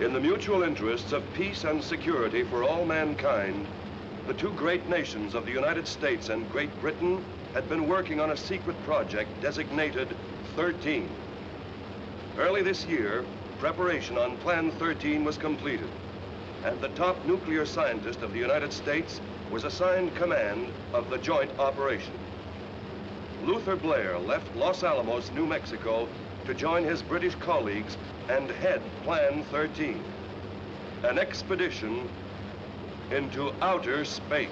In the mutual interests of peace and security for all mankind, the two great nations of the United States and Great Britain had been working on a secret project designated 13. Early this year, preparation on Plan 13 was completed, and the top nuclear scientist of the United States was assigned command of the joint operation. Luther Blair left Los Alamos, New Mexico, to join his British colleagues and head Plan 13, an expedition into outer space.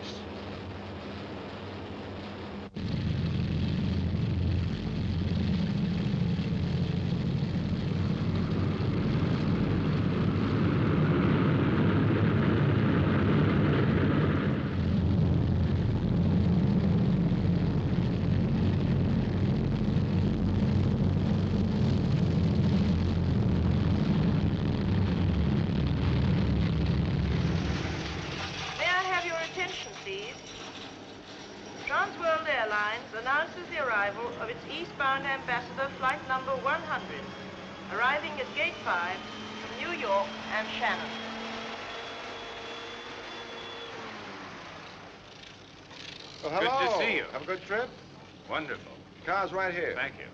Announces the arrival of its eastbound ambassador, flight number 100, arriving at Gate 5 from New York and Shannon. Well, hello. Good to see you. Have a good trip? Wonderful. Car's right here. Thank you.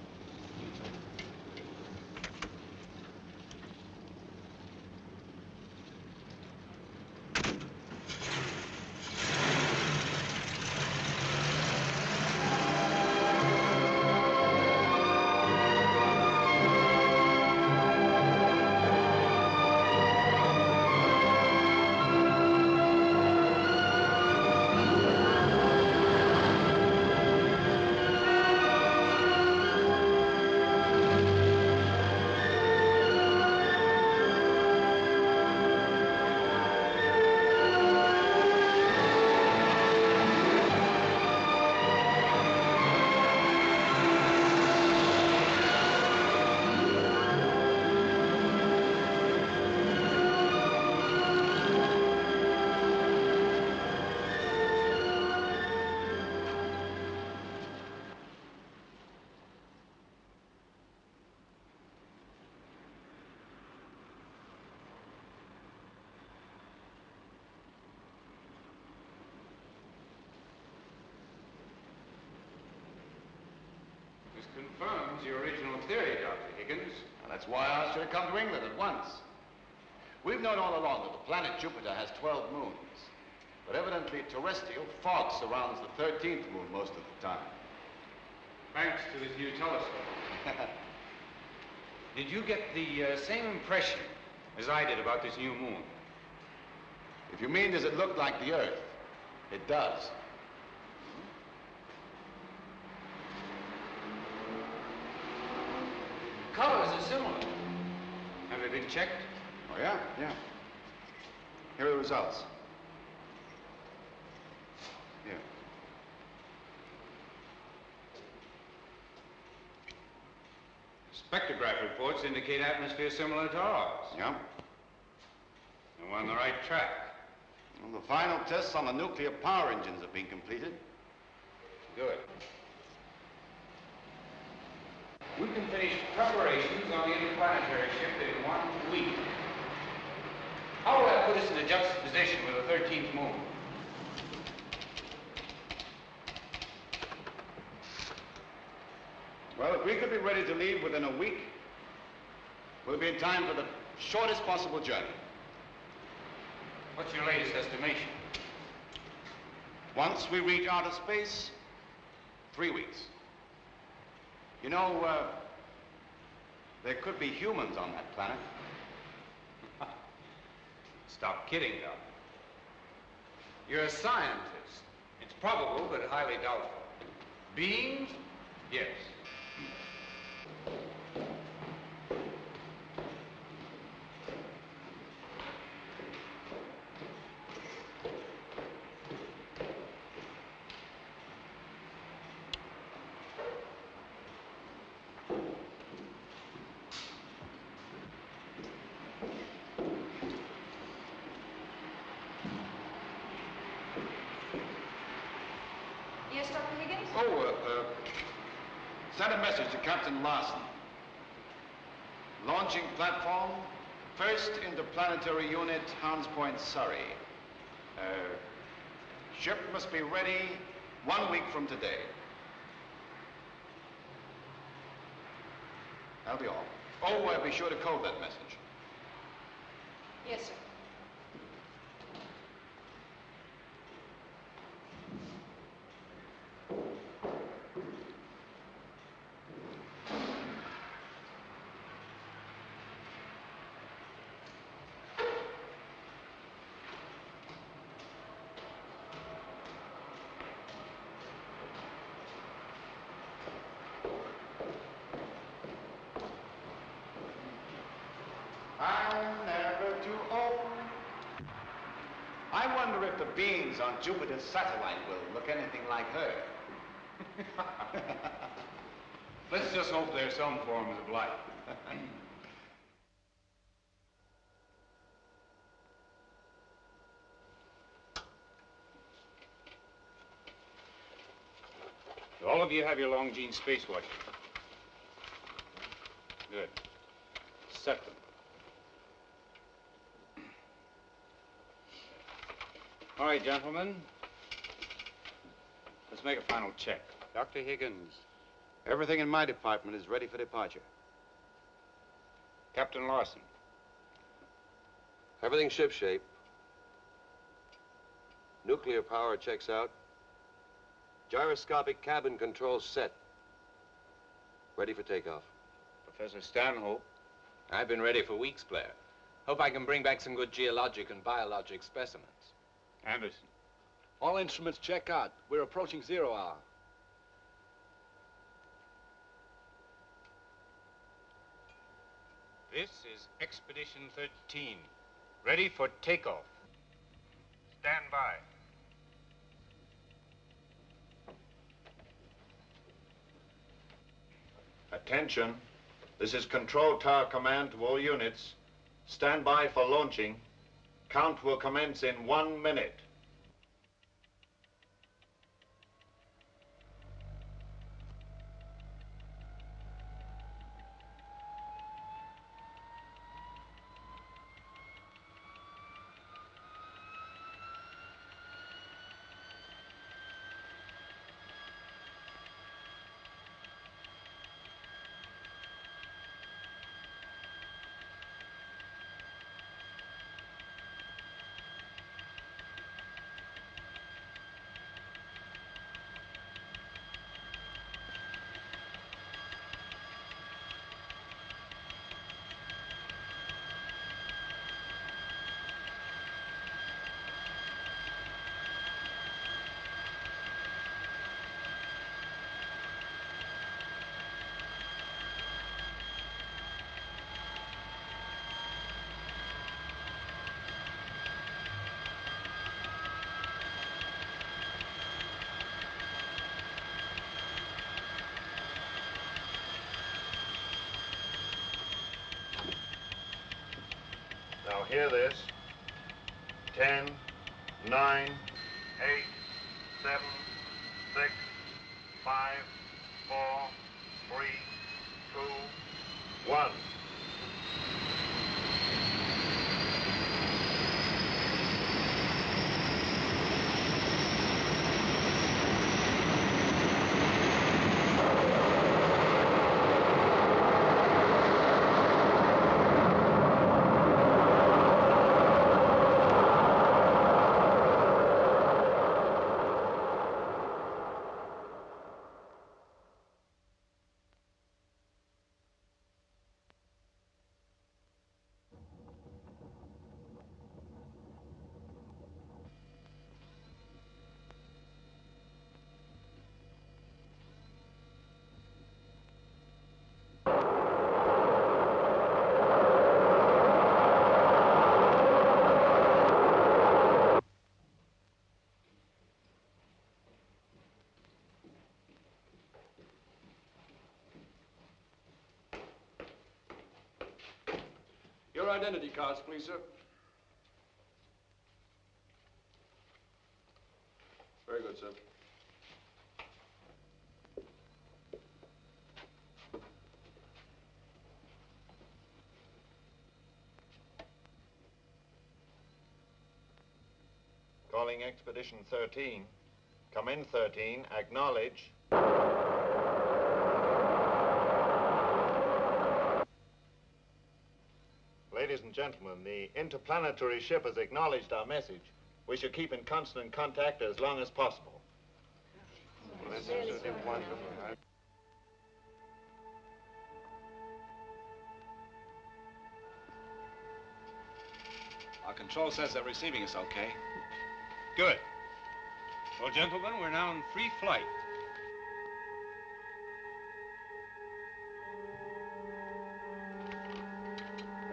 Confirms your original theory, Dr. Higgins. Well, that's why I asked you to come to England at once. We've known all along that the planet Jupiter has 12 moons, but evidently terrestrial fog surrounds the 13th moon most of the time. Thanks to this new telescope. Did you get the same impression as I did about this new moon? If you mean does it look like the Earth, it does. Colors are similar. Have they been checked? Oh, yeah. Here are the results. Here. Spectrograph reports indicate atmosphere similar to ours. Yeah. And we're on the right track. Well, the final tests on the nuclear power engines have been completed. Good. We can finish preparations on the interplanetary ship in 1 week. How will that put us in a juxtaposition with the 13th moon? Well, if we could be ready to leave within a week, we'll be in time for the shortest possible journey. What's your latest estimation? Once we reach outer space, 3 weeks. You know, there could be humans on that planet. Stop kidding, Doc. You're a scientist. It's probable, but highly doubtful. Beings? Yes. Yes, Dr. Higgins? Send a message to Captain Larson. Launching platform First interplanetary unit, Hans Point, Surrey. Ship must be ready 1 week from today. That'll be all. Oh, be sure to code that message. Yes, sir. I'm never too old. I wonder if the beings on Jupiter's satellite will look anything like her. Let's just hope there's some forms of life. All of you have your Longines space watches. Good. Set them. All right, gentlemen. Let's make a final check. Dr. Higgins, everything in my department is ready for departure. Captain Larson. Everything's shipshape. Nuclear power checks out. Gyroscopic cabin controls set. Ready for takeoff. Professor Stanhope. I've been ready for weeks, Blair. Hope I can bring back some good geologic and biologic specimens. Anderson. All instruments check out. We're approaching 0 hour. This is Expedition 13. Ready for takeoff. Stand by. Attention. This is Control Tower Command to all units. Stand by for launching. Count will commence in 1 minute. Now hear this. 10, 9, 8, 7, 6, 5, 4, 3, 2, 1. Your identity cards, please, sir. Very good, sir. calling Expedition 13. Come in, 13. Acknowledge. Ladies and gentlemen, the interplanetary ship has acknowledged our message. We should keep in constant contact as long as possible. Well, that's absolutely wonderful. Our control says they're receiving us okay. Good. Well, gentlemen, we're now in free flight.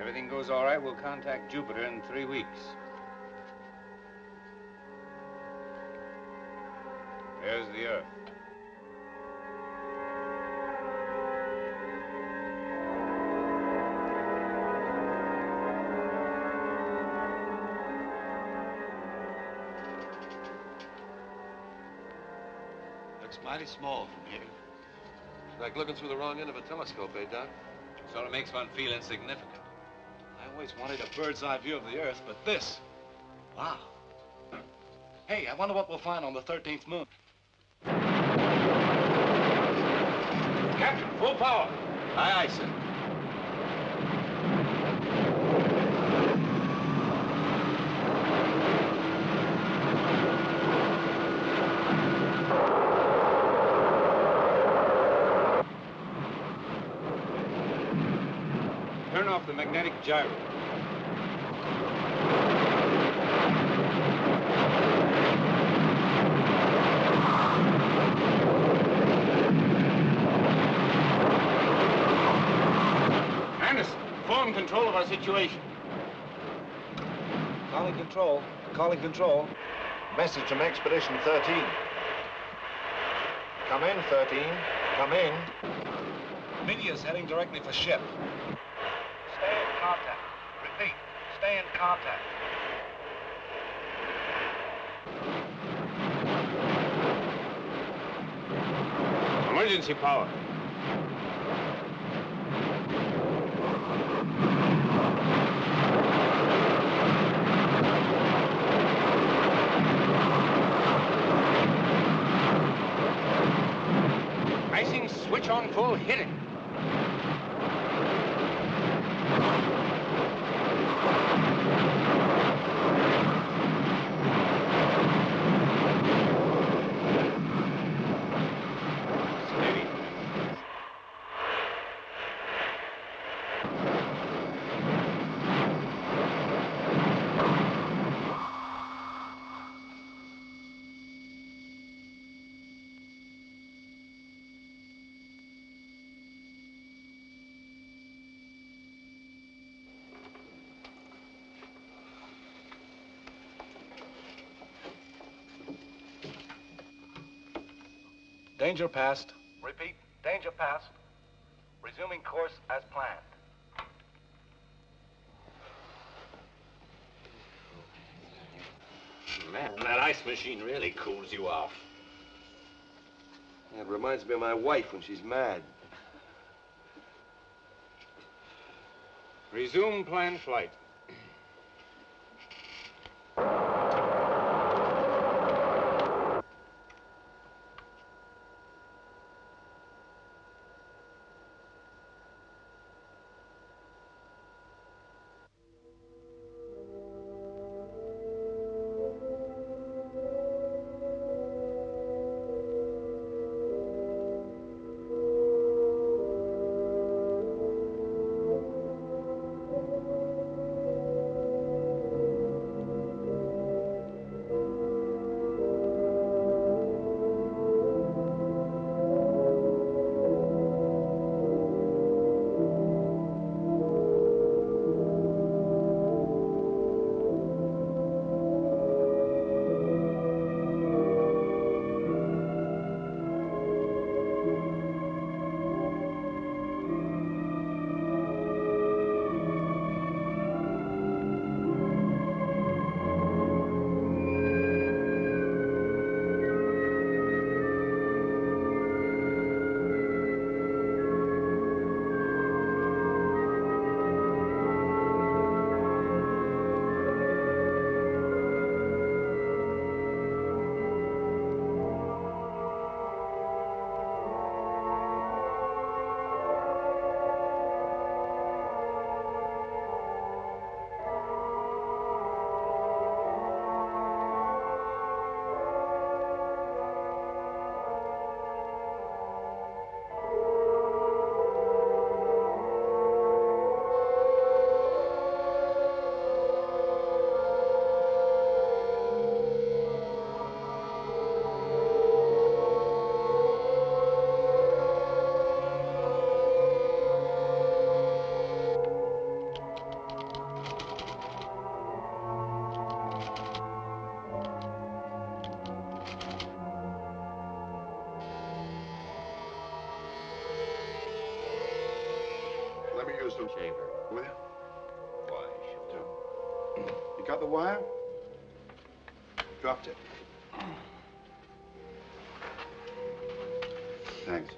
Everything goes all right, we'll contact Jupiter in 3 weeks. There's the Earth. Looks mighty small from here. Like looking through the wrong end of a telescope, eh, Doc? Sort of makes one feel insignificant. I always wanted a bird's eye view of the Earth, but this, wow. Hey, I wonder what we'll find on the 13th moon. Captain, full power. Aye, aye, sir. Turn off the magnetic gyro. Anderson, form control of our situation. Calling control. Calling control. Message from Expedition 13. Come in, 13. Come in. Media's heading directly for ship. Stay in contact. Repeat. Stay in contact. Emergency power. Icing switch on full, hit it. Steady. Danger past. Repeat. Danger past. Resuming course as planned. Man, that ice machine really cools you off. It reminds me of my wife when she's mad. Resume planned flight. Here's the shaver. With you? Why, sure. You got the wire? Dropped it. Thanks.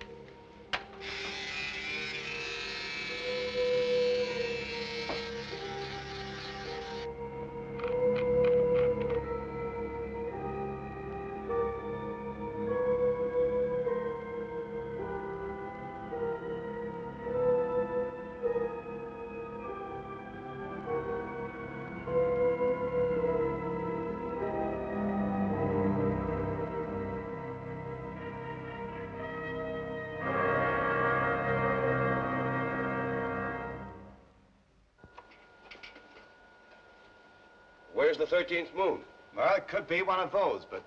Where's the 13th moon? Well, it could be one of those, but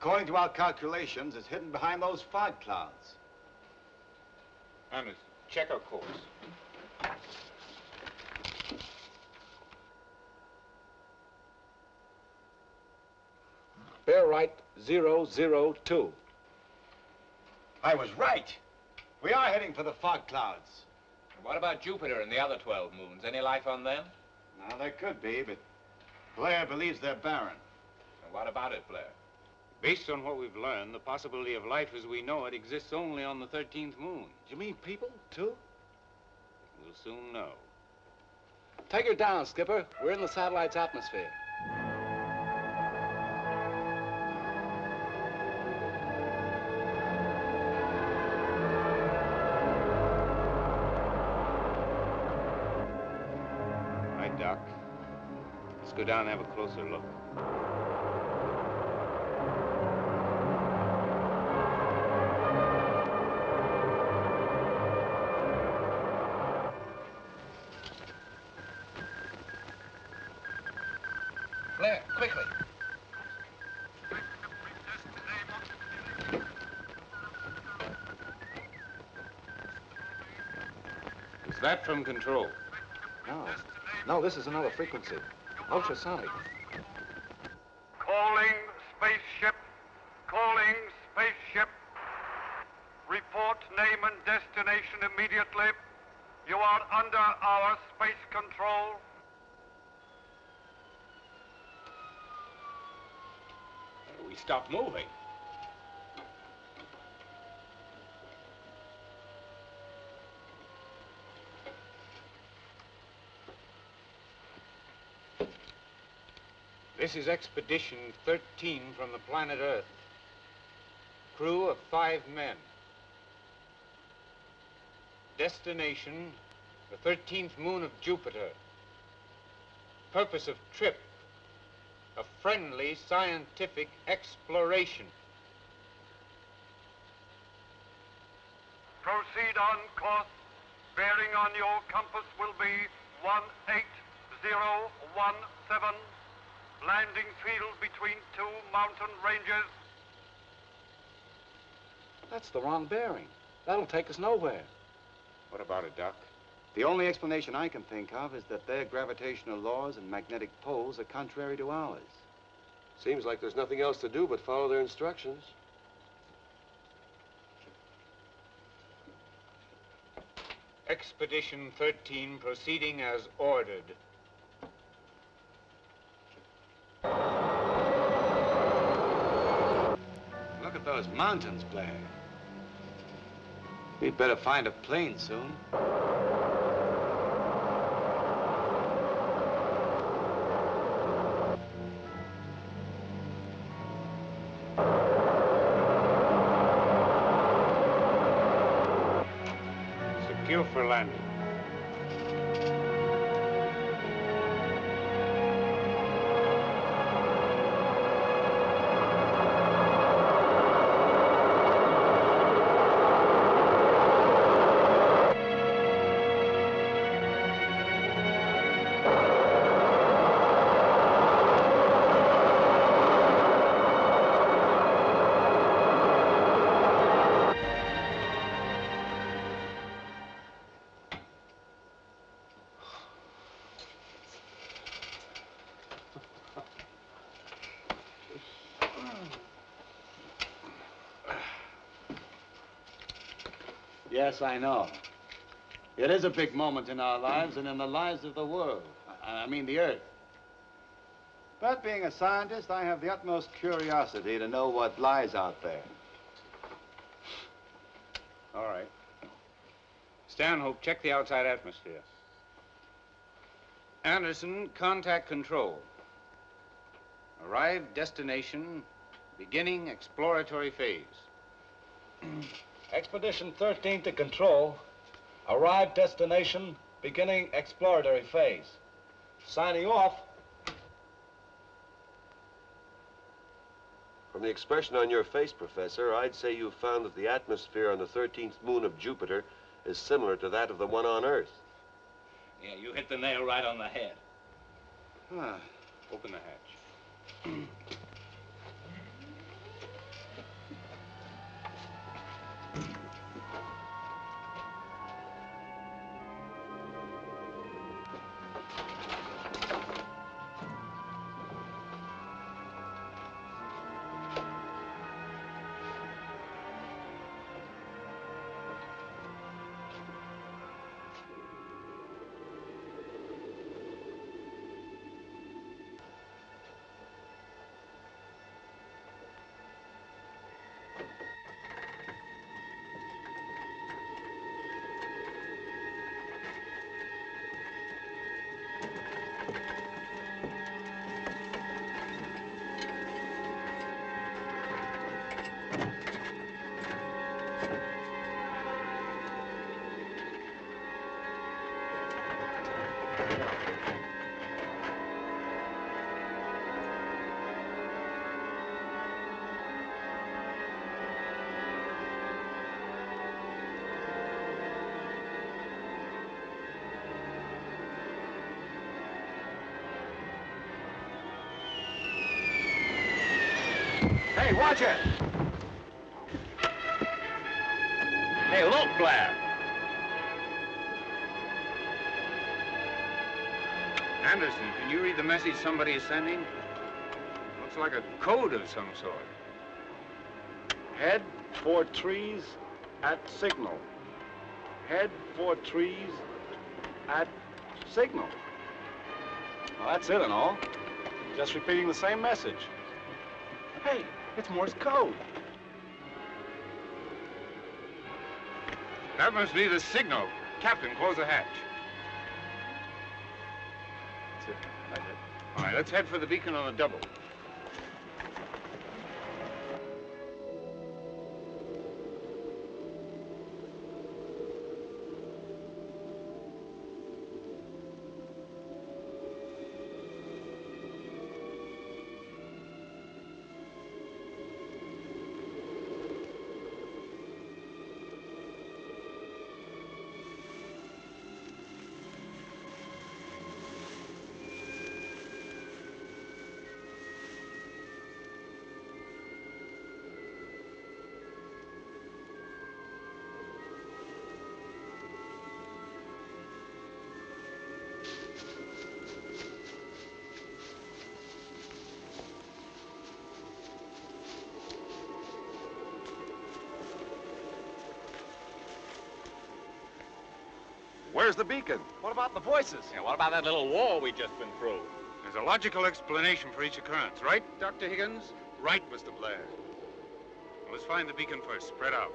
according to our calculations, it's hidden behind those fog clouds. Anderson, check our course. Bear right, 002. I was right. We are heading for the fog clouds. What about Jupiter and the other 12 moons? Any life on them? Now, there could be, but Blair believes they're barren. And what about it, Blair? Based on what we've learned, the possibility of life as we know it exists only on the 13th moon. You mean people, too? We'll soon know. Take her down, Skipper. We're in the satellite's atmosphere. Right, Doc. Let's go down and have a closer look. Blair, quickly. Is that from control? No. No, this is another frequency. Ultrasonic. Calling spaceship. Calling spaceship. Report name and destination immediately. You are under our space control. We stopped moving. This is Expedition 13 from the planet Earth. Crew of 5 men. Destination, the 13th moon of Jupiter. Purpose of trip, a friendly scientific exploration. Proceed on course. Bearing on your compass will be 18017. Landing field between 2 mountain ranges. That's the wrong bearing. That'll take us nowhere. What about it, Doc? The only explanation I can think of is that their gravitational laws and magnetic poles are contrary to ours. Seems like there's nothing else to do but follow their instructions. Expedition 13 proceeding as ordered. Look at those mountains, Blair. We'd better find a plane soon. Secure for landing. Yes, I know. It is a big moment in our lives and in the lives of the world. I mean the Earth. But being a scientist, I have the utmost curiosity to know what lies out there. All right. Stanhope, check the outside atmosphere. Anderson, contact control. Arrived, destination, beginning exploratory phase. Expedition 13 to control. Arrived destination, beginning exploratory phase. Signing off. From the expression on your face, Professor, I'd say you found that the atmosphere on the 13th moon of Jupiter is similar to that of the one on Earth. Yeah, you hit the nail right on the head. Open the hatch. Hey, watch it! Hey, look, Blair. Anderson, can you read the message somebody is sending? Looks like a code of some sort. Head for trees at signal. Head for trees at signal. Well, that's it and all. Just repeating the same message. Hey, it's Morse code. That must be the signal. Captain, close the hatch. That's it. That's it. All right, let's head for the beacon on a double. Where's the beacon? What about the voices? Yeah, what about that little war we just been through? There's a logical explanation for each occurrence, right, Dr. Higgins? Right, Mr. Blair. Let's find the beacon first. Spread out.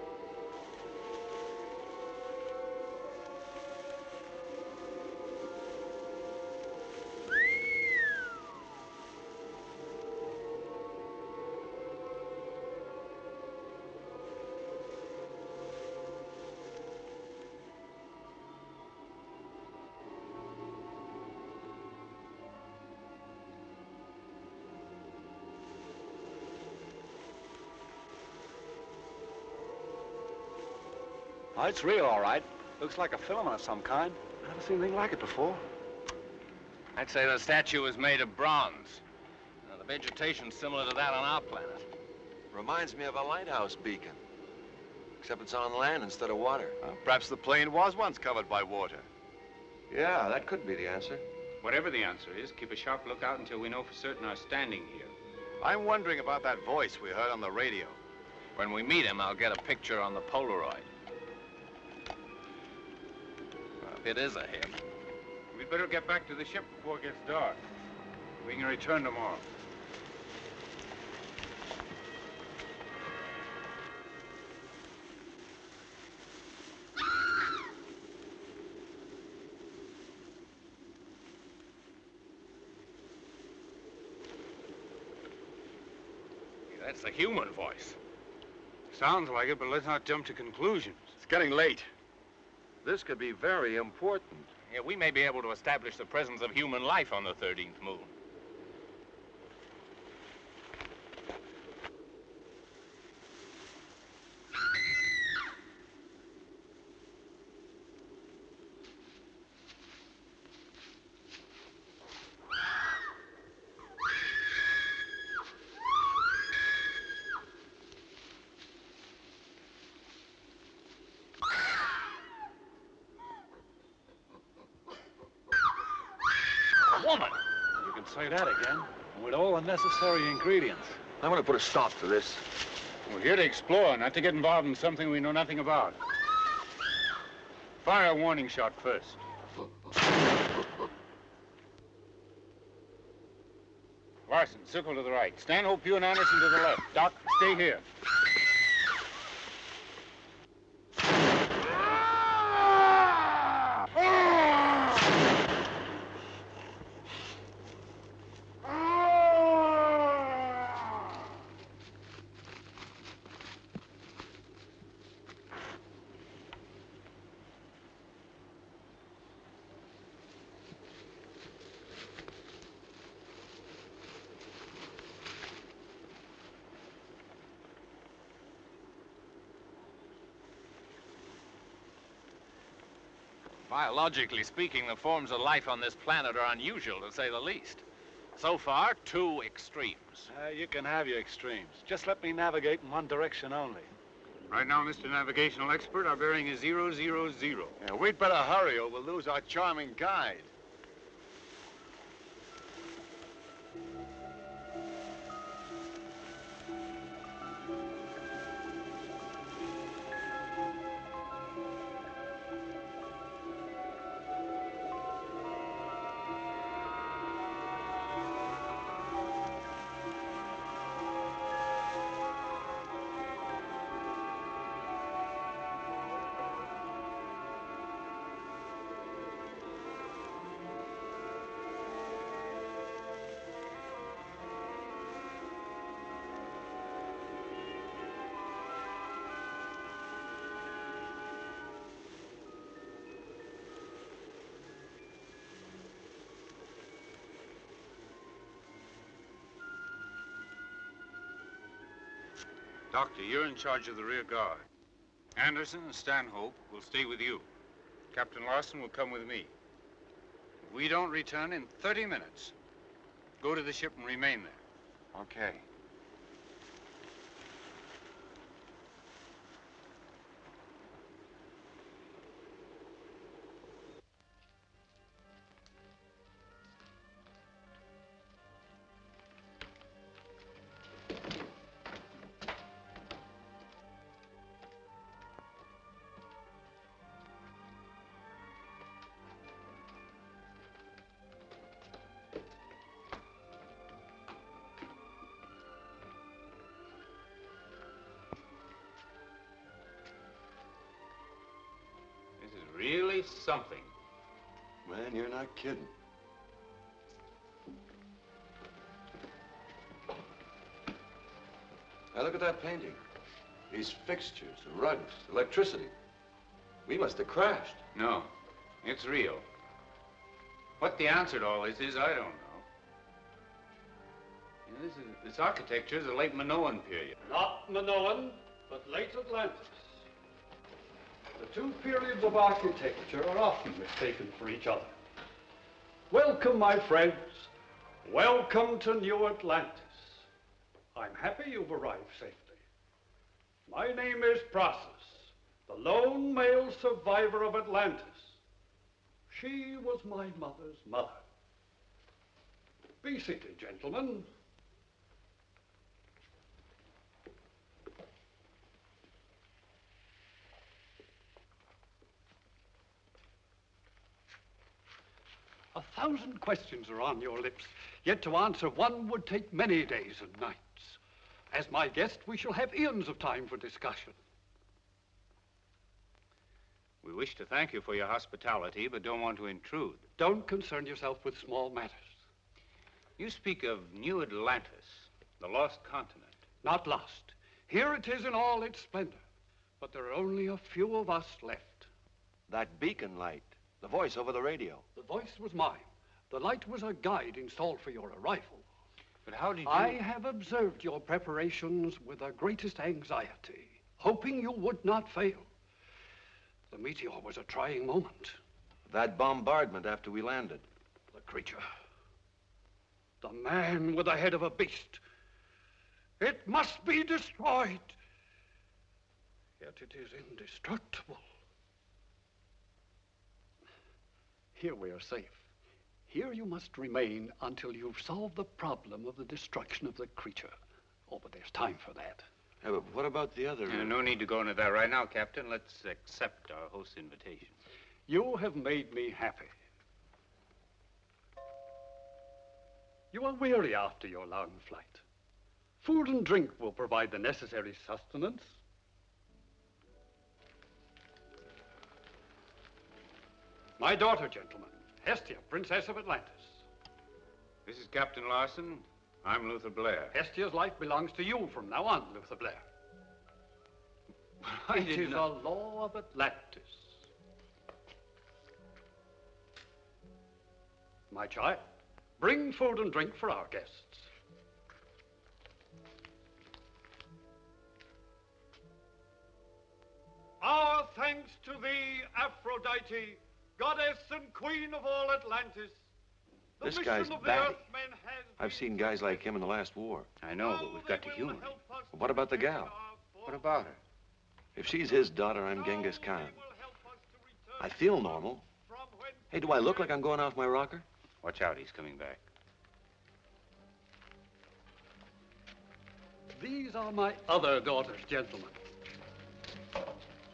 Oh, it's real, all right. Looks like a filament of some kind. I've never seen anything like it before. I'd say the statue is made of bronze. Now, the vegetation's similar to that on our planet. Reminds me of a lighthouse beacon. Except it's on land instead of water. Perhaps the plane was once covered by water. Yeah, that could be the answer. Whatever the answer is, keep a sharp lookout until we know for certain our standing here. I'm wondering about that voice we heard on the radio. When we meet him, I'll get a picture on the Polaroid. It is a hit. We'd better get back to the ship before it gets dark. We can return tomorrow. That's the human voice. Sounds like it, but let's not jump to conclusions. It's getting late. This could be very important. Yeah, we may be able to establish the presence of human life on the 13th moon. Woman! You can say that again, with all the necessary ingredients. I'm going to put a stop to this. We're here to explore, not to get involved in something we know nothing about. Fire a warning shot first. Larson, circle to the right. Stanhope, you and Anderson to the left. Doc, stay here. Biologically speaking, the forms of life on this planet are unusual, to say the least. So far, two extremes. You can have your extremes. Just let me navigate in one direction only. Right now, Mr. Navigational Expert, our bearing is 000. Yeah, we'd better hurry or we'll lose our charming guide. Doctor, you're in charge of the rear guard. Anderson and Stanhope will stay with you. Captain Larson will come with me. If we don't return in 30 minutes, go to the ship and remain there. Okay. This is really something. Man, you're not kidding. Now look at that painting. These fixtures, the rugs, electricity. We must have crashed. No, it's real. What the answer to all this is, I don't know. You know, this architecture is the late Minoan period. Not Minoan, but late Atlantis. The two periods of architecture are often mistaken for each other. Welcome, my friends. Welcome to New Atlantis. I'm happy you've arrived safely. My name is Process, the lone male survivor of Atlantis. She was my mother's mother. Be seated, gentlemen. 1,000 questions are on your lips, yet to answer one would take many days and nights. As my guest, we shall have eons of time for discussion. We wish to thank you for your hospitality, but don't want to intrude. Don't concern yourself with small matters. You speak of New Atlantis, the lost continent. Not lost. Here it is in all its splendor. But there are only a few of us left. That beacon light, the voice over the radio. The voice was mine. The light was a guide installed for your arrival. But how did you... I have observed your preparations with the greatest anxiety, hoping you would not fail. The meteor was a trying moment. That bombardment after we landed. The creature. The man with the head of a beast. It must be destroyed. Yet it is indestructible. Here we are safe. Here you must remain until you've solved the problem of the destruction of the creature. Oh, but there's time for that. Yeah, but what about the other... no need to go into that right now, Captain. Let's accept our host's invitation. You have made me happy. You are weary after your long flight. Food and drink will provide the necessary sustenance. My daughter, gentlemen, Hestia, Princess of Atlantis. This is Captain Larson. I'm Luther Blair. Hestia's life belongs to you from now on, Luther Blair. It is a law of Atlantis. My child, bring food and drink for our guests. Our thanks to thee, Aphrodite, goddess and queen of all Atlantis. The This mission guy's of the batty. Earthmen has I've been seen guys like him in the last war. I know, but we've got to humor him. What about the gal? What about her? If she's his daughter, I'm Genghis Khan. I feel normal. Hey, do I look like I'm going off my rocker? Watch out, he's coming back. These are my other daughters, gentlemen.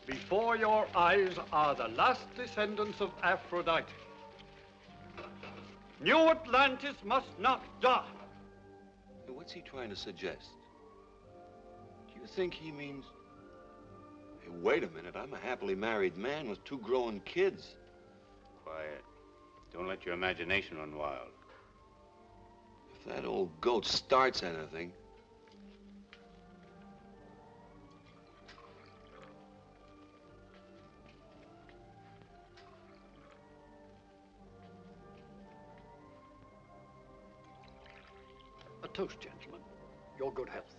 Before your eyes are the last descendants of Aphrodite. New Atlantis must not die. What's he trying to suggest? Do you think he means... Hey, wait a minute, I'm a happily married man with 2 grown kids. Quiet. Don't let your imagination run wild. If that old goat starts anything... A toast, gentlemen. Your good health.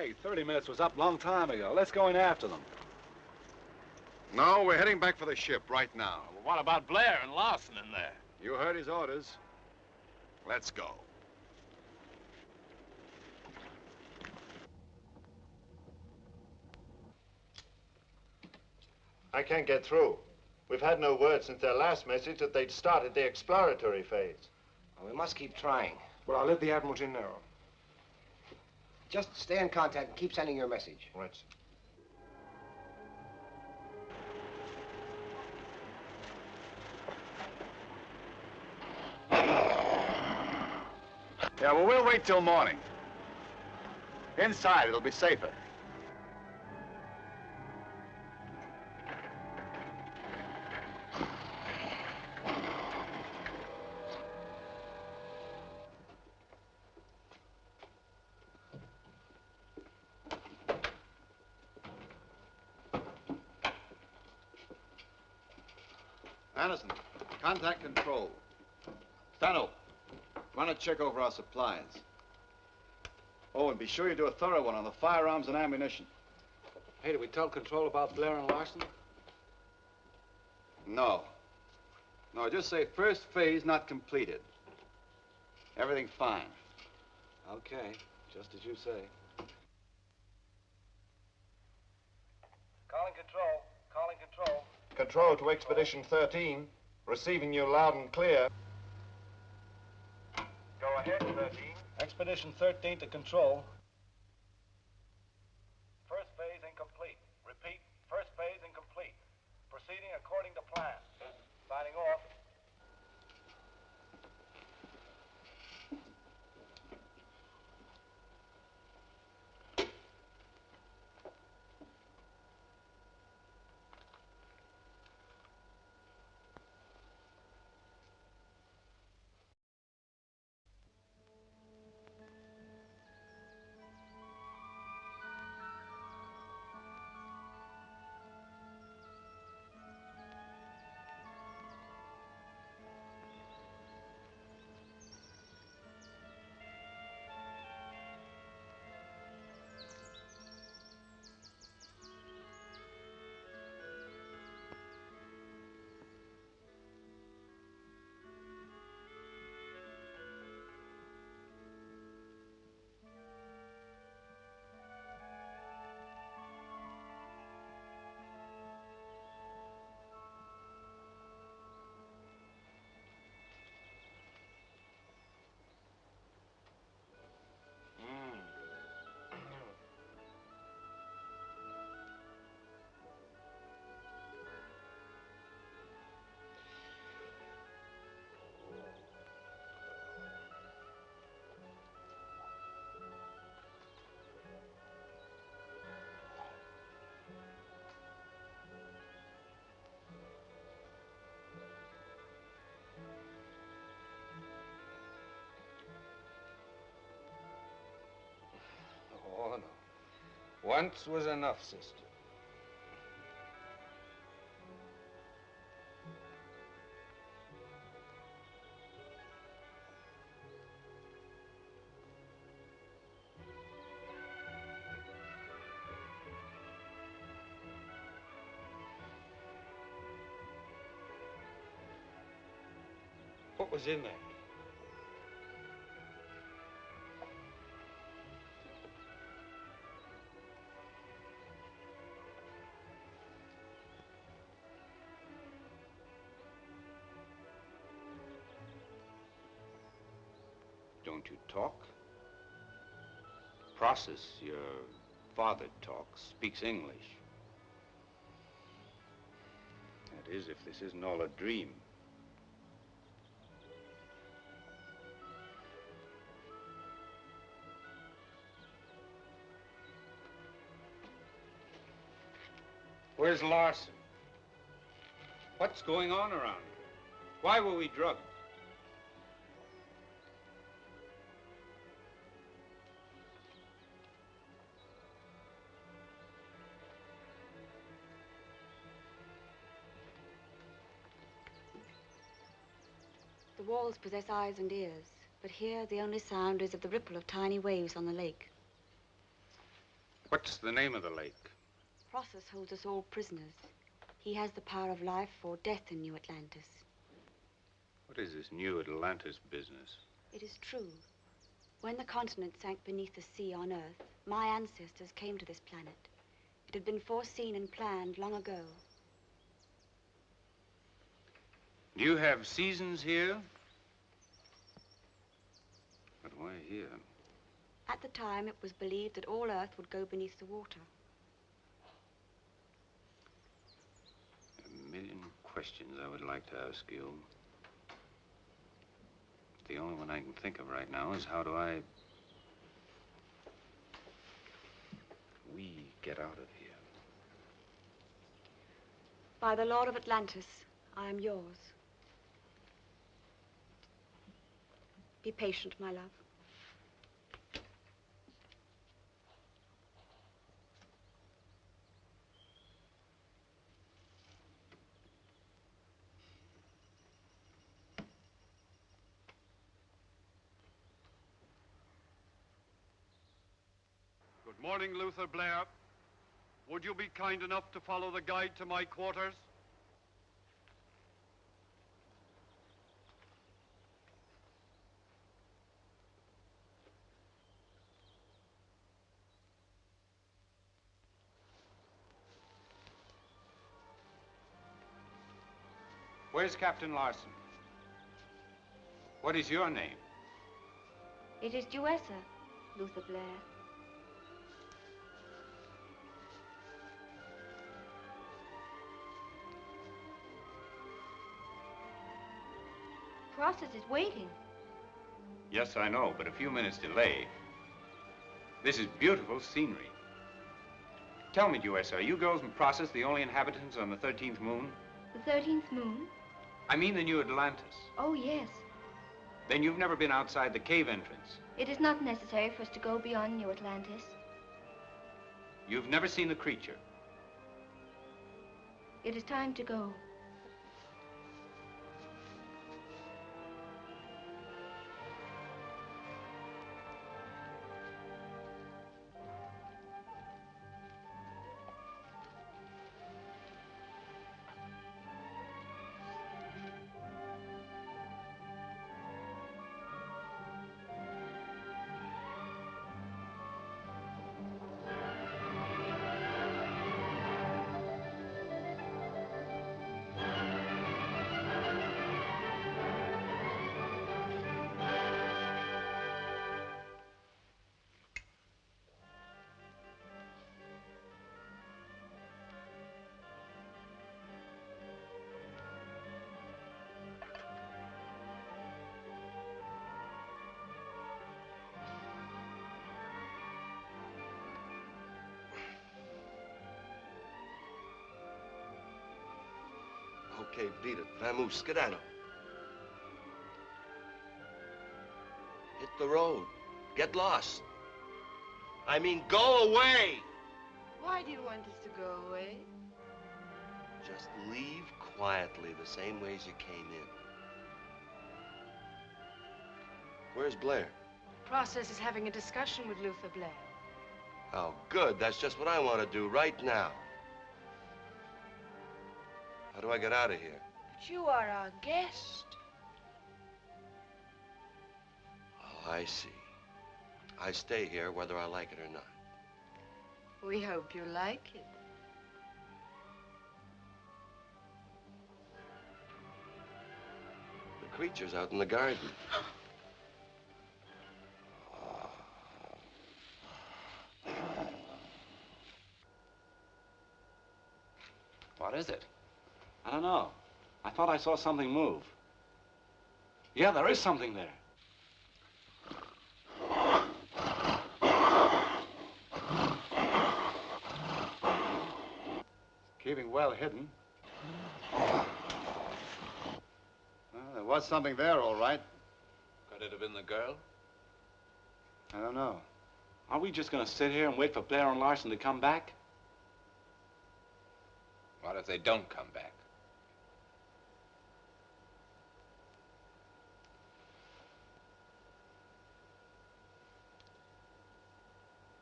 Hey, 30 minutes was up a long time ago. Let's go in after them. No, we're heading back for the ship right now. Well, what about Blair and Larson in there? You heard his orders. Let's go. I can't get through. We've had no word since their last message that they'd started the exploratory phase. Well, we must keep trying. Well, I'll let the Admiralty know. Just stay in contact and keep sending your message. Right. Yeah, well, we'll wait till morning. Inside, it'll be safer. Anderson, contact control. Stanhope, run a check over our supplies. Oh, and be sure you do a thorough one on the firearms and ammunition. Hey, did we tell Control about Blair and Larson? No. No, just say first phase not completed. Everything fine. Okay, just as you say. Calling Control. Calling Control. Control to Expedition 13. Receiving you loud and clear. Go ahead, 13. Expedition 13 to Control. First phase incomplete. Repeat, first phase incomplete. Proceeding according to plan. Signing off. Oh, no. Once was enough, sister. What was in there? Don't you talk? Process, your father talks, speaks English. That is, if this isn't all a dream. Where's Larson? What's going on around here? Why were we drugged? The walls possess eyes and ears, but here the only sound is of the ripple of tiny waves on the lake. What's the name of the lake? Process holds us all prisoners. He has the power of life or death in New Atlantis. What is this New Atlantis business? It is true. When the continent sank beneath the sea on Earth, my ancestors came to this planet. It had been foreseen and planned long ago. Do you have seasons here? But why here? At the time, it was believed that all Earth would go beneath the water. A million questions I would like to ask you. The only one I can think of right now is we get out of here? By the Lord of Atlantis, I am yours. Be patient, my love. Good morning, Luther Blair. Would you be kind enough to follow the guide to my quarters? Where's Captain Larson? What is your name? It is Jewessa, Luther Blair. Process is waiting. Yes, I know, but a few minutes delay. This is beautiful scenery. Tell me, Jewessa, are you girls in Process the only inhabitants on the 13th moon? The 13th moon? I mean the New Atlantis. Oh, yes. Then you've never been outside the cave entrance. It is not necessary for us to go beyond New Atlantis. You've never seen the creature. It is time to go. Okay, beat it. Vamoose, skedaddle. Hit the road. Get lost. I mean, go away! Why do you want us to go away? Just leave quietly, the same way as you came in. Where's Blair? Process is having a discussion with Luther Blair. Oh, good. That's just what I want to do right now. How do I get out of here? But you are our guest. Oh, I see. I stay here whether I like it or not. We hope you like it. The creature's out in the garden. What is it? I don't know. I thought I saw something move. Yeah, there is something there. Keeping well hidden. Well, there was something there, all right. Could it have been the girl? I don't know. Are we just going to sit here and wait for Blair and Larson to come back? What if they don't come back?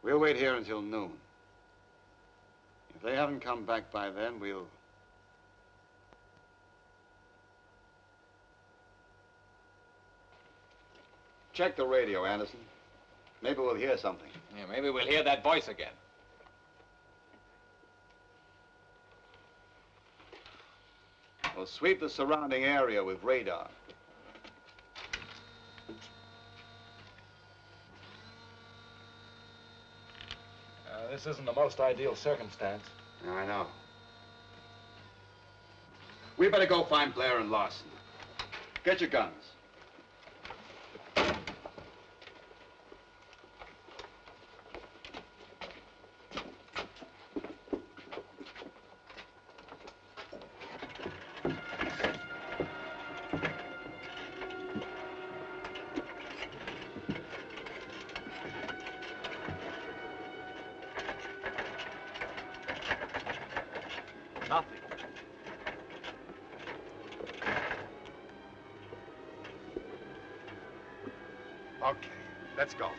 We'll wait here until noon. If they haven't come back by then, we'll... Check the radio, Anderson. Maybe we'll hear something. Yeah, maybe we'll hear that voice again. We'll sweep the surrounding area with radar. This isn't the most ideal circumstance. I know. We better go find Blair and Larson. Get your guns. Nothing. Okay, let's go.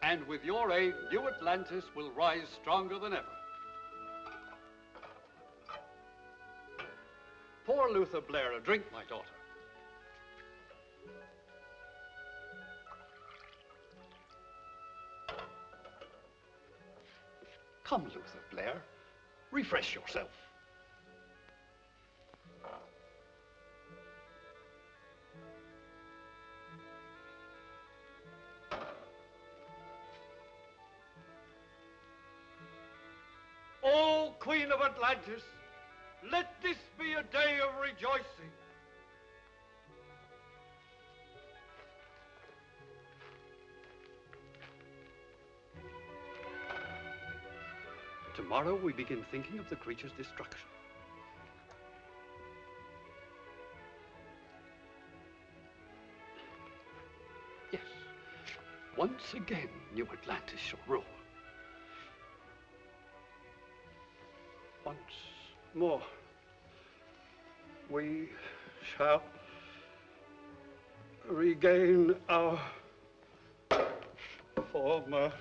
And with your aid, New Atlantis will rise stronger than ever. Pour Luther Blair a drink, my daughter. Come, Luther Blair, refresh yourself. O Queen of Atlantis, let this be a day of rejoicing. Tomorrow we begin thinking of the creature's destruction. Yes, once again, New Atlantis shall rule. Once more, we shall regain our former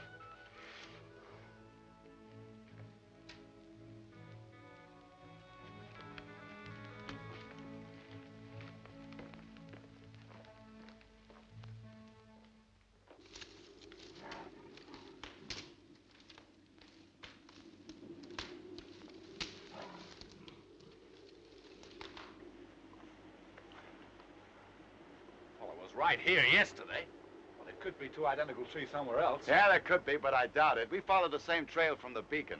right here yesterday. Well, there could be two identical trees somewhere else. Yeah, there could be, but I doubt it. We followed the same trail from the beacon.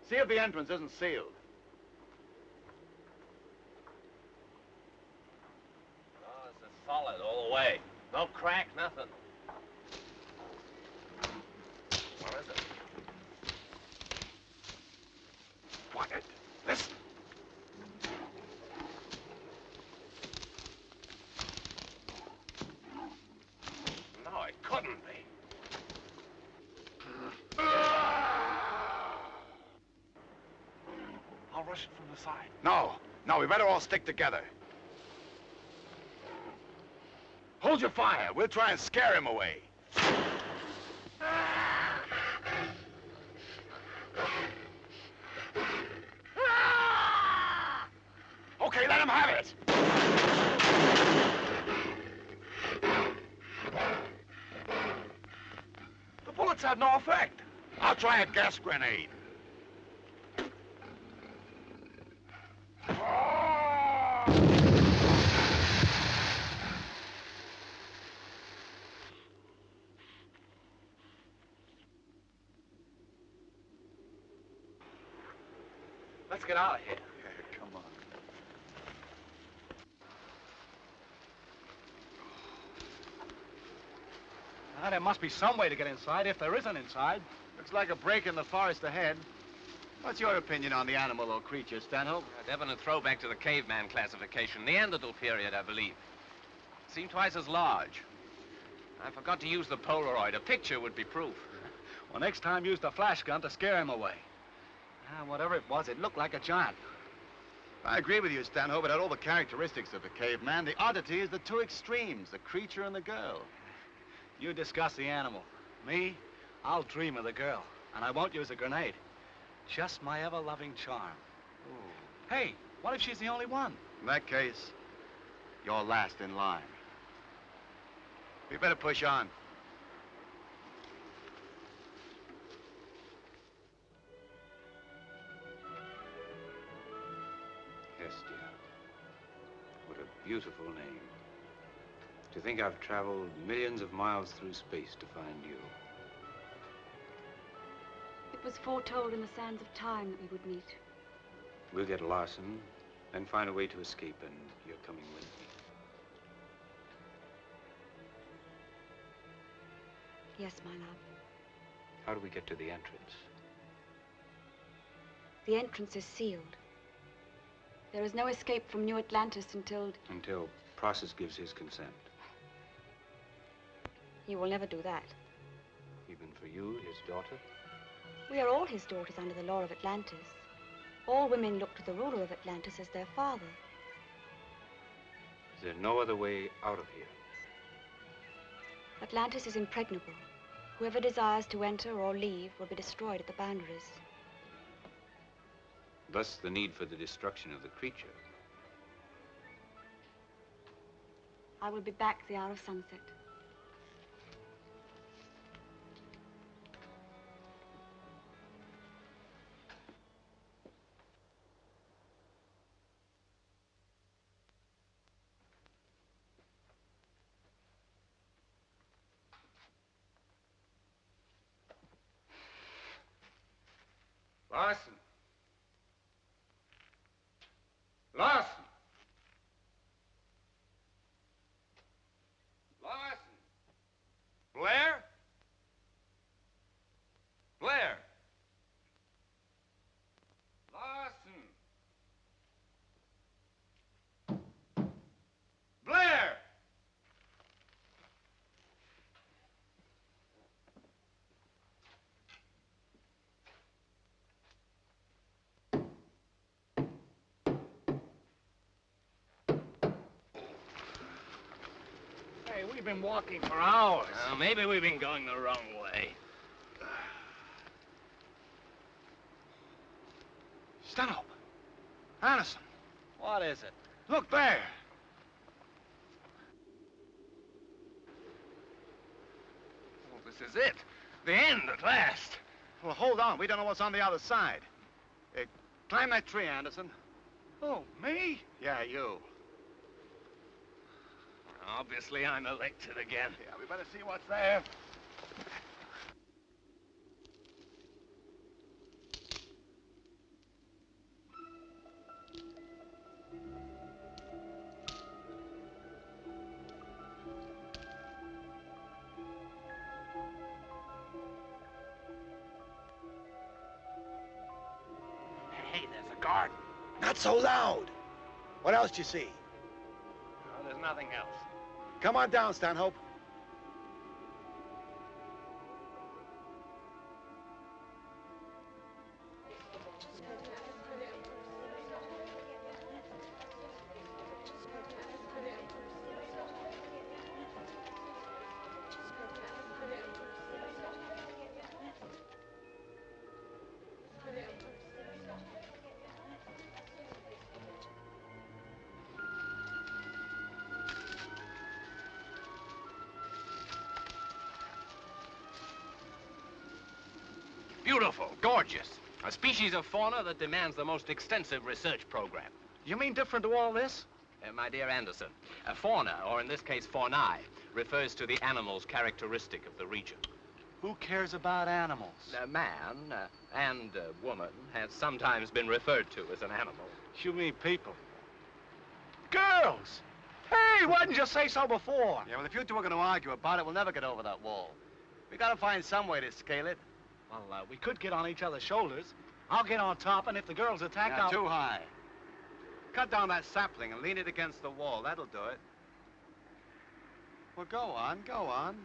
See if the entrance isn't sealed. Oh, this is solid all the way. No crack, nothing. What is it? Quiet. Listen. No, it couldn't be. I'll rush it from the side. No, we better all stick together. Hold your fire. We'll try and scare him away. Okay, let him have it. The bullets had no effect. I'll try a gas grenade. Let's get out of here. Yeah, come on. Now, there must be some way to get inside, if there is an inside. Looks like a break in the forest ahead. What's your opinion on the animal or creature, Stanhope? A definite throwback to the caveman classification, Neanderthal period, I believe. Seemed twice as large. I forgot to use the Polaroid. A picture would be proof. Well, next time use the flash gun to scare him away. Whatever it was, it looked like a giant. I agree with you, Stanhope. It had all the characteristics of a caveman. The oddity is the two extremes, the creature and the girl. You discuss the animal. Me, I'll dream of the girl. And I won't use a grenade. Just my ever-loving charm. Ooh. Hey, what if she's the only one? In that case, you're last in line. We better push on. Yes, dear. What a beautiful name. To think I've traveled millions of miles through space to find you. It was foretold in the sands of time that we would meet. We'll get Larson, then find a way to escape, and you're coming with me. Yes, my love. How do we get to the entrance? The entrance is sealed. There is no escape from New Atlantis until... Until Process gives his consent. He will never do that. Even for you, his daughter? We are all his daughters under the law of Atlantis. All women look to the ruler of Atlantis as their father. Is there no other way out of here? Atlantis is impregnable. Whoever desires to enter or leave will be destroyed at the boundaries. Thus the need for the destruction of the creature. I will be back at the hour of sunset. Larson! Larson! Larson! Blair? Blair! Larson! Blair! Hey, we've been walking for hours. Maybe we've been going the wrong way. Stanhope. Anderson. What is it? Look there. Oh, this is it. The end at last. Well, hold on. We don't know what's on the other side. Climb that tree, Anderson. Oh, me? Yeah, you. Obviously, I'm elected again. Yeah, we better see what's there. Hey, there's a garden. Not so loud. What else do you see? Oh, there's nothing else. Come on down, Stanhope. Beautiful, gorgeous. A species of fauna that demands the most extensive research program. You mean different to all this? My dear Anderson, fauna, or in this case faunae, refers to the animals characteristic of the region. Who cares about animals? Man and woman has sometimes been referred to as an animal. You mean people. Girls! Hey, why didn't you say so before? Yeah, well, if you two are going to argue about it, we'll never get over that wall. We got to find some way to scale it. Well, we could get on each other's shoulders. I'll get on top, and if the girls attack, Now, I'll... too high. Cut down that sapling and lean it against the wall. That'll do it. Well, go on, go on.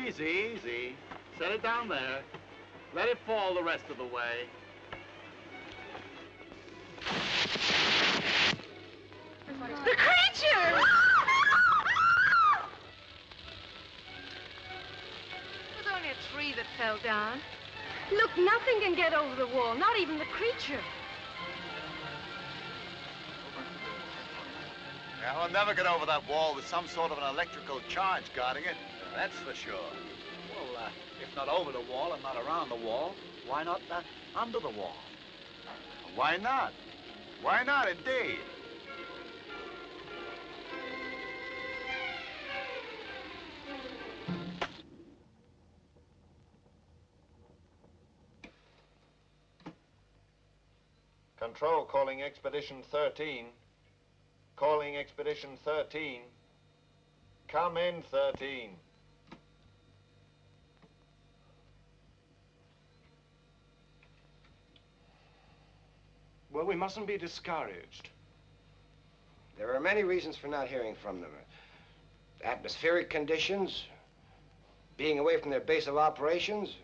Easy, easy. Set it down there. Let it fall the rest of the way. The creature! It was only a tree that fell down. Look, nothing can get over the wall, not even the creature. Yeah, we'll never get over that wall with some sort of an electrical charge guarding it. That's for sure. Well, if not over the wall and not around the wall, why not under the wall? Why not? Why not, indeed? Control calling Expedition 13. Calling Expedition 13. Come in, 13. Well, we mustn't be discouraged. There are many reasons for not hearing from them. Atmospheric conditions, being away from their base of operations,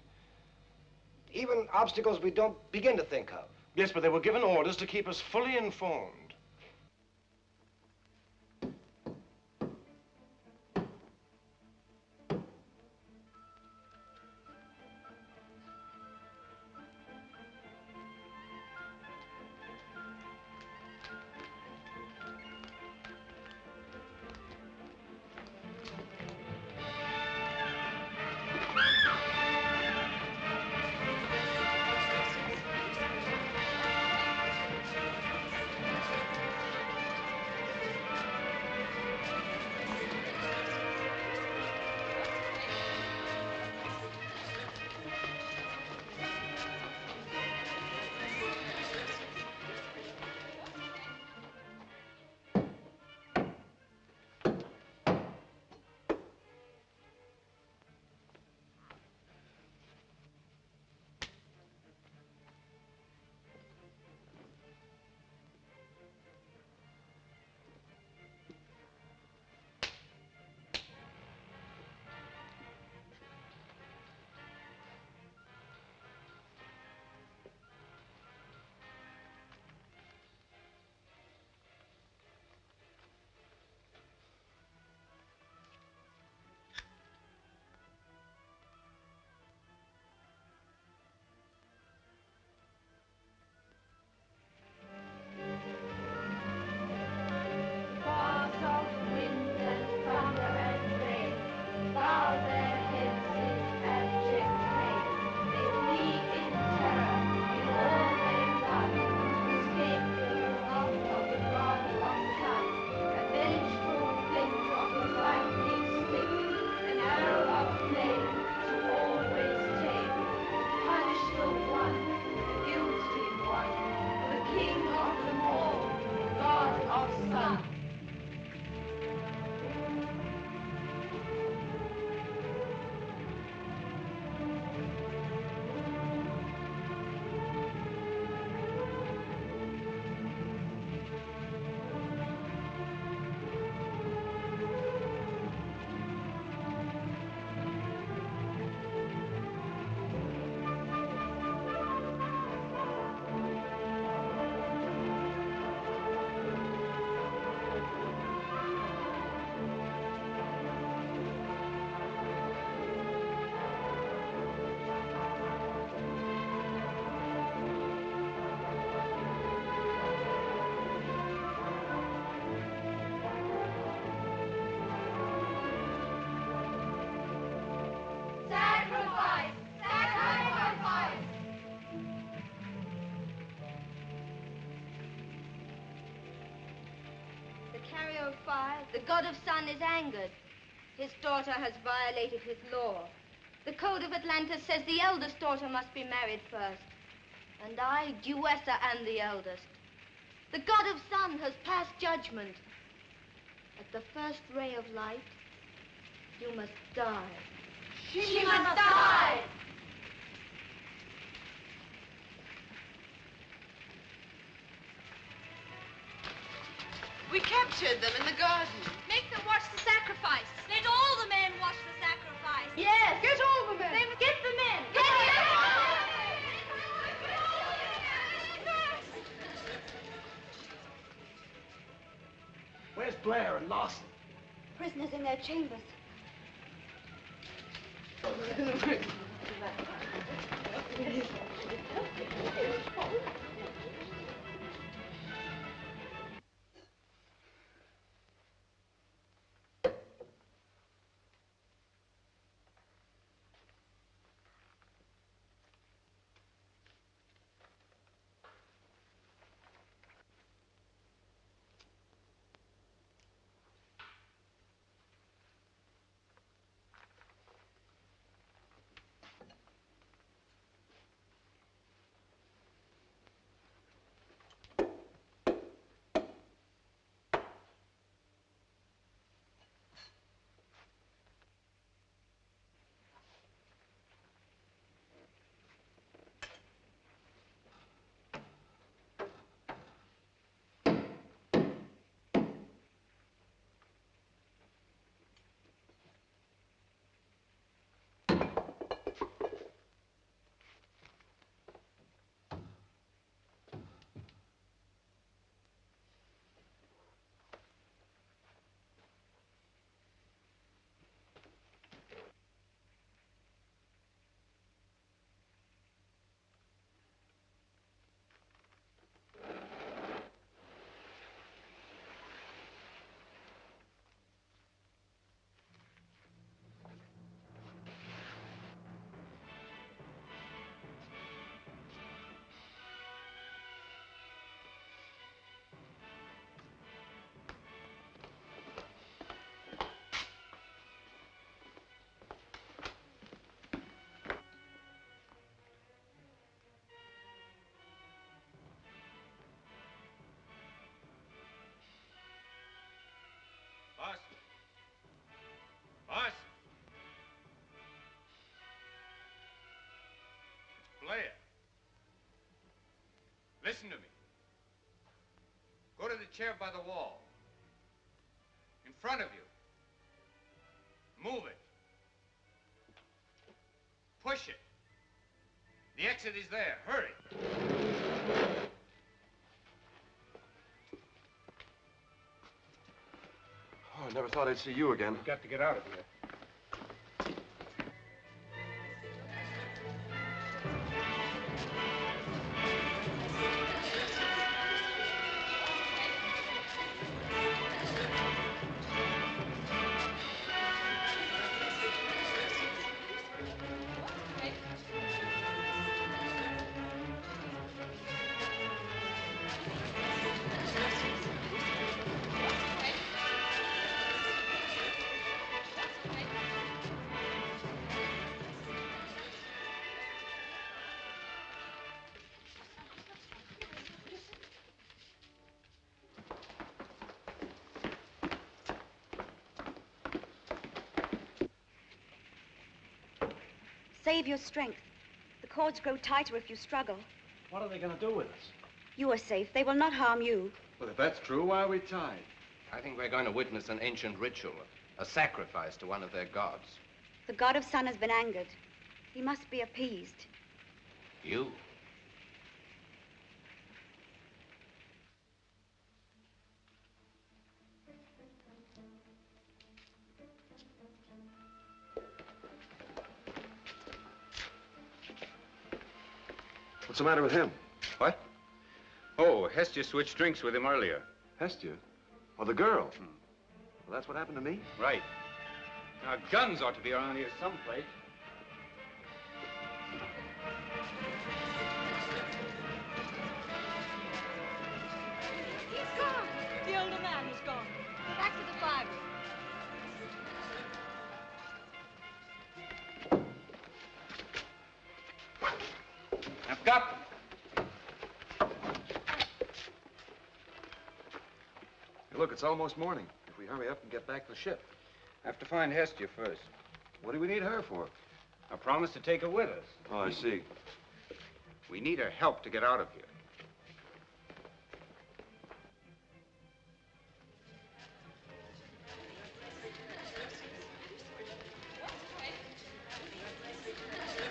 even obstacles we don't begin to think of. Yes, but they were given orders to keep us fully informed. carrier of fire, the god of sun is angered. His daughter has violated his law. The code of Atlantis says the eldest daughter must be married first. And I, Duessa, am the eldest. The god of sun has passed judgment. At the first ray of light, you must die. She must die! We captured them in the garden. Make them watch the sacrifice. Let all the men watch the sacrifice. Yes. Get all the men. Get the men. Get Where's Blair and Lawson? Prisoners in their chambers. Boss! Blair. Listen to me. Go to the chair by the wall. In front of you. Move it. Push it. The exit is there. Hurry. Oh, I never thought I'd see you again. We've got to get out of here. Save your strength. The cords grow tighter if you struggle. What are they going to do with us? You are safe. They will not harm you. Well, if that's true, why are we tied? I think we're going to witness an ancient ritual, a sacrifice to one of their gods. The god of sun has been angered. He must be appeased. You? What's the matter with him? What? Oh, Hestia switched drinks with him earlier. Hestia? Well, the girl. Well, that's what happened to me? Right. Now, guns ought to be around here someplace. He's gone. The older man is gone. Got them. Hey, look, it's almost morning. If we hurry up and get back to the ship. I have to find Hestia first. What do we need her for? I promised to take her with us. Oh, I see. We need her help to get out of here.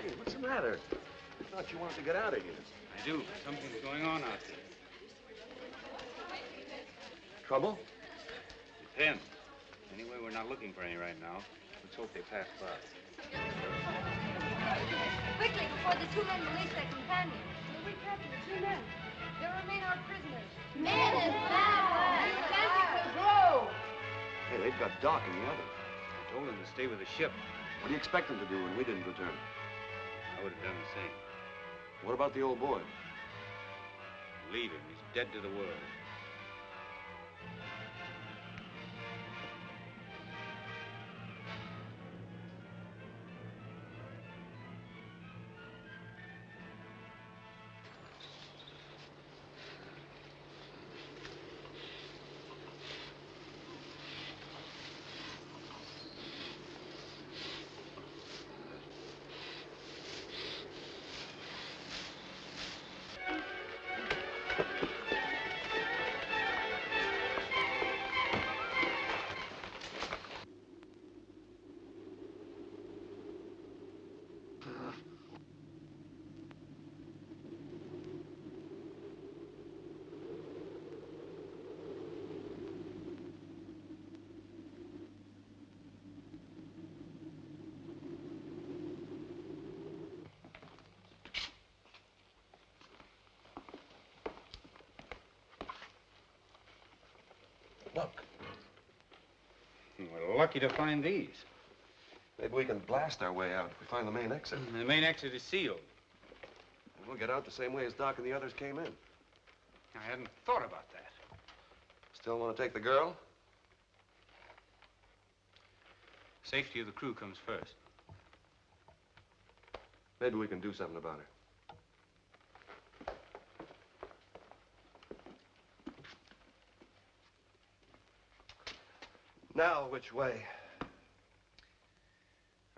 Hey, what's the matter? I thought you wanted to get out of here. I do. Something's going on out there. Trouble? Depends. Anyway, we're not looking for any right now. Let's hope they pass by. Quickly, before the two men release their companions. We captured the two men. They remain our prisoners. Maidens, bad. Hey, they've got Doc and the others. I told them to stay with the ship. What do you expect them to do when we didn't return? I would have done the same. What about the old boy? Leave him. He's dead to the world. Look. We're lucky to find these. Maybe we can blast our way out if we find the main exit. The main exit is sealed. We'll get out the same way as Doc and the others came in. I hadn't thought about that. Still want to take the girl? Safety of the crew comes first. Maybe we can do something about her. Now, which way?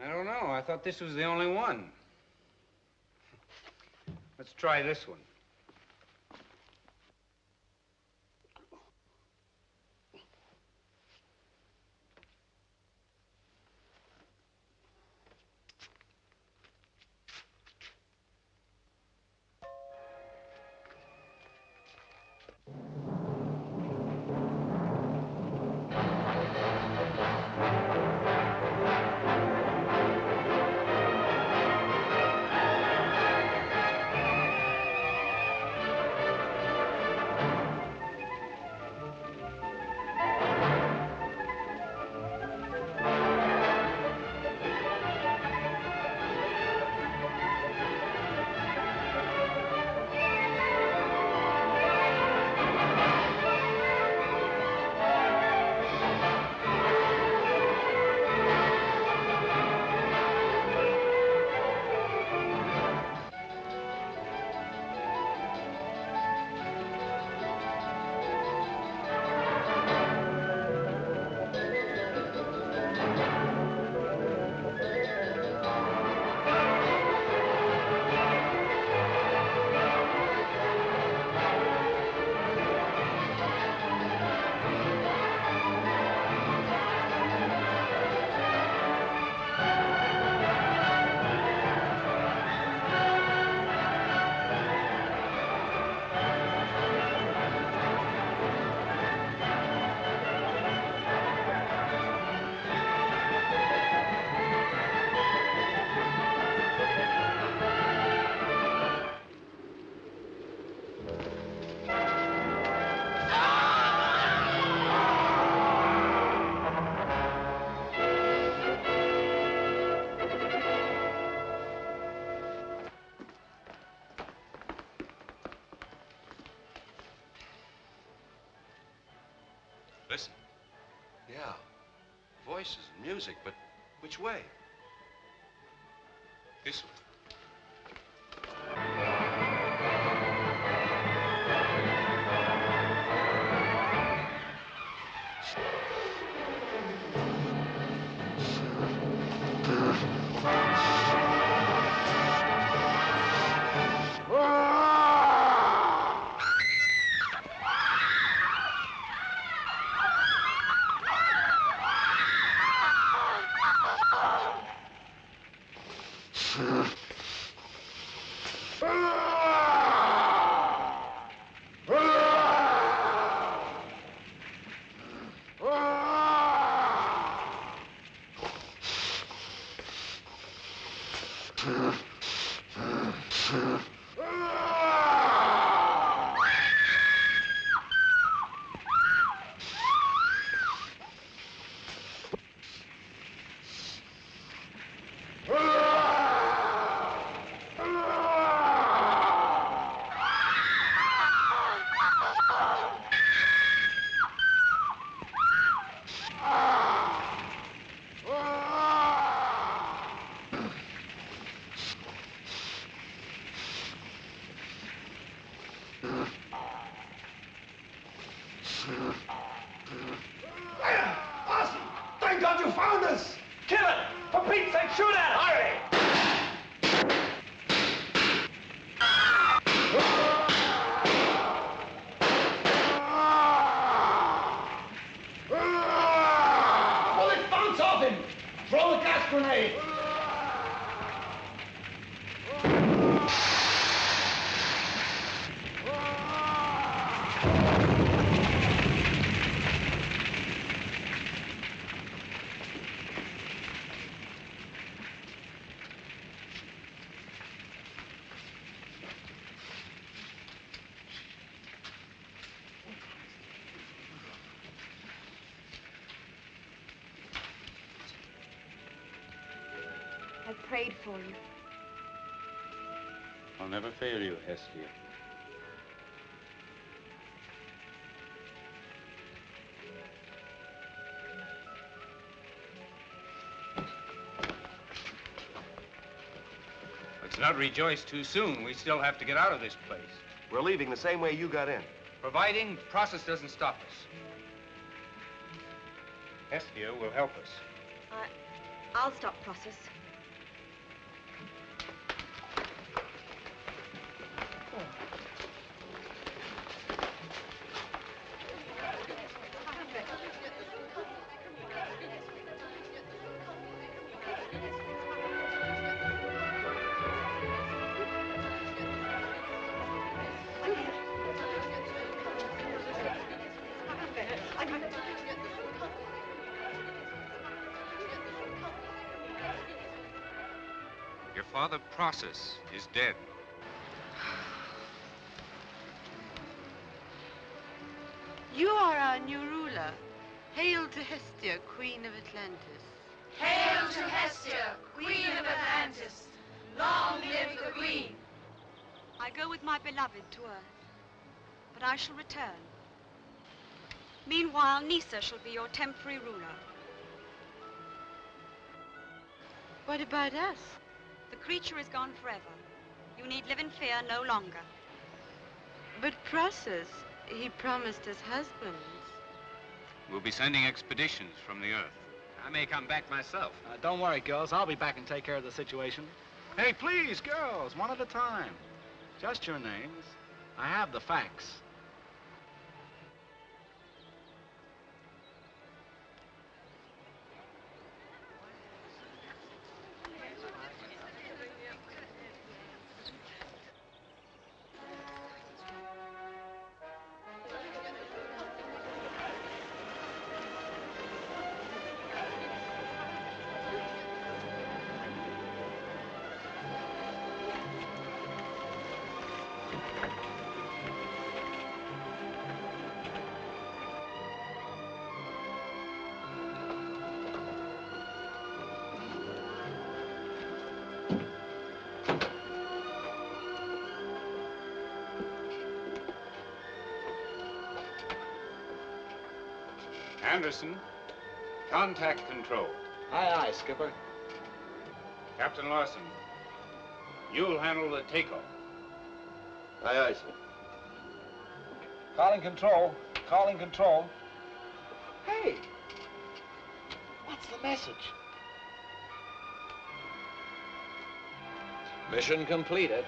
I don't know. I thought this was the only one. Let's try this one. Listen. Yeah. Voices and music, but which way? This way. Awesome! Thank God you found us! Kill it! For Pete's sake, shoot at it! Hurry! Bullet bounce off him! Throw the gas grenade! I prayed for you. I'll never fail you, Hestia. Let's not rejoice too soon. We still have to get out of this place. We're leaving the same way you got in. Providing the process doesn't stop us. Hestia will help us. I'll stop process. Your father, Process, is dead. You are our new ruler. Hail to Hestia, Queen of Atlantis. Hail to Hestia, Queen of Atlantis. Long live the Queen. I go with my beloved to Earth, but I shall return. Meanwhile, Nisa shall be your temporary ruler. What about us? The creature is gone forever. You need live in fear no longer. But Process, he promised us husbands. We'll be sending expeditions from the Earth. I may come back myself. Don't worry, girls. I'll be back and take care of the situation. Hey, please, girls, one at a time. Just your names. I have the facts. Anderson, contact control. Aye, aye, Skipper. Captain Larson, you'll handle the takeoff. Aye, aye, sir. Calling control. Calling control. Hey, what's the message? Mission completed.